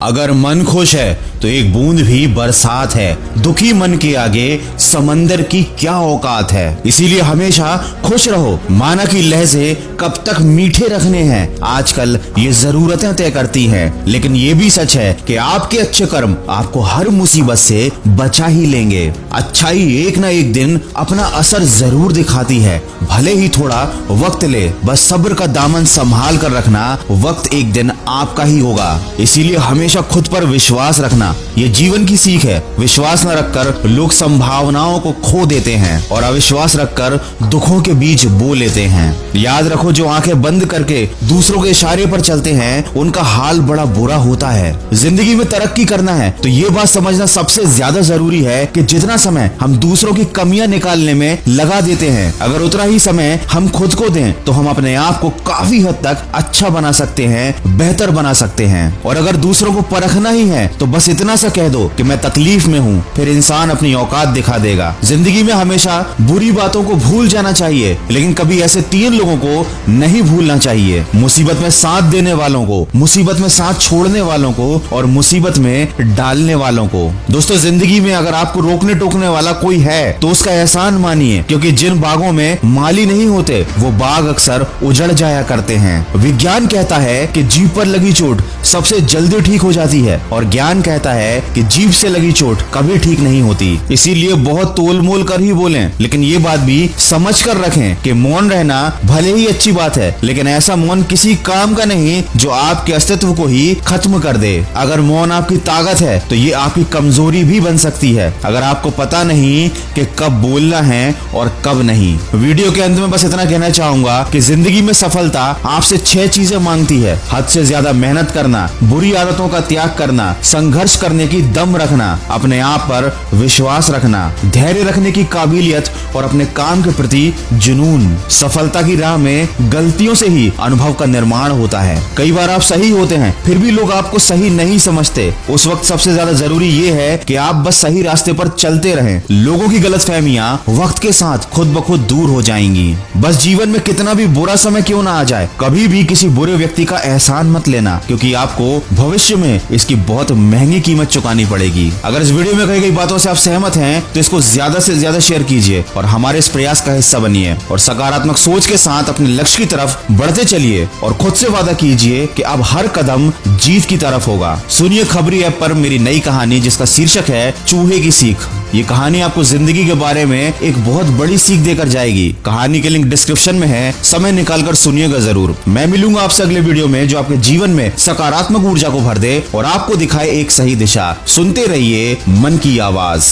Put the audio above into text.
अगर मन खुश है तो एक बूंद भी बरसात है। दुखी मन के आगे समंदर की क्या औकात है। इसीलिए हमेशा खुश रहो। माना कि लहजे कब तक मीठे रखने हैं, आजकल ये जरूरतें तय करती हैं। लेकिन ये भी सच है कि आपके अच्छे कर्म आपको हर मुसीबत से बचा ही लेंगे। अच्छाई एक ना एक दिन अपना असर जरूर दिखाती है, भले ही थोड़ा वक्त ले। बस सब्र का दामन संभाल कर रखना, वक्त एक दिन आपका ही होगा। इसीलिए हमेशा खुद पर विश्वास रखना, ये जीवन की सीख है। विश्वास न रखकर लोग संभावनाओं को खो देते हैं और अविश्वास रखकर दुखों के बीच बो लेते हैं। याद रखो, जो आंखें बंद करके दूसरों के इशारे पर चलते हैं उनका हाल बड़ा बुरा होता है। जिंदगी में तरक्की करना है तो ये बात समझना सबसे ज्यादा जरूरी है कि जितना समय हम दूसरों की कमियां निकालने में लगा देते हैं, अगर उतना ही समय हम खुद को दें तो हम अपने आप को काफी हद तक अच्छा बना सकते हैं, बेहतर बना सकते हैं। और अगर दूसरों को परखना ही है तो बस इतना सा कह दो कि मैं तकलीफ में हूँ, फिर इंसान अपनी औकात दिखा देगा। जिंदगी में हमेशा बुरी बातों को भूल जाना चाहिए, लेकिन कभी ऐसे 3 लोगों को नहीं भूलना चाहिए। मुसीबत में साथ देने वालों को, मुसीबत में साथ छोड़ने वालों को और मुसीबत में डालने वालों को। दोस्तों, जिंदगी में अगर आपको रोकने टोकने वाला कोई है तो उसका एहसान मानिए, क्योंकि जिन बागों में माली नहीं होते वो बाग अक्सर उजड़ जाया करते हैं। विज्ञान कहता है कि जीभ पर लगी चोट सबसे जल्दी ठीक हो जाती है और ज्ञान कहता है कि जीभ से लगी चोट कभी ठीक नहीं होती। इसीलिए बहुत तोल मोल कर ही बोलें, लेकिन ये बात भी समझ कर रखें कि मौन रहना भले ही अच्छी बात है, लेकिन ऐसा मौन किसी काम का नहीं जो आपके अस्तित्व को ही खत्म कर दे। अगर मौन आपकी ताकत है तो ये आपकी कमजोरी भी बन सकती है, अगर आपको पता नहीं कि कब बोलना है और कब नहीं। वीडियो के अंत में बस इतना कहना चाहूंगा कि जिंदगी में सफलता आपसे 6 चीजें मांगती है। हद से ज्यादा मेहनत करना, बुरी आदतों का त्याग करना, संघर्ष करने की दम रखना, अपने आप पर विश्वास रखना, धैर्य रखने की काबिलियत और अपने काम के प्रति जुनून। सफलता की राह में गलतियों से ही अनुभव का निर्माण होता है। कई बार आप सही होते हैं फिर भी लोग आपको सही नहीं समझते। उस वक्त सबसे ज्यादा जरूरी ये है कि आप बस सही रास्ते पर चलते रहें। लोगों की गलतफहमियां वक्त के साथ खुद ब खुद दूर हो जाएंगी। बस जीवन में कितना भी बुरा समय क्यों ना आ जाए, कभी भी किसी बुरे व्यक्ति का एहसान मत लेना, क्योंकि आपको भविष्य में इसकी बहुत महंगी कीमत चुकानी पड़ेगी। अगर इस वीडियो में कही गई बातों से आप सहमत हैं तो इसको ज्यादा से ज्यादा शेयर कीजिए और हमारे इस प्रयास का हिस्सा बनिए और सकारात्मक सोच के साथ अपने लक्ष्य की तरफ बढ़ते चलिए और खुद से वादा कीजिए कि अब हर कदम जीत की तरफ होगा। सुनिए खबरी ऐप पर मेरी नई कहानी जिसका शीर्षक है चूहे की सीख। ये कहानी आपको जिंदगी के बारे में एक बहुत बड़ी सीख देकर जाएगी। कहानी के लिंक डिस्क्रिप्शन में है, समय निकालकर सुनिएगा जरूर। मैं मिलूंगा आपसे अगले वीडियो में जो आपके जीवन में सकारात्मक ऊर्जा को भर दे और आपको दिखाए एक सही दिशा। सुनते रहिए मन की आवाज।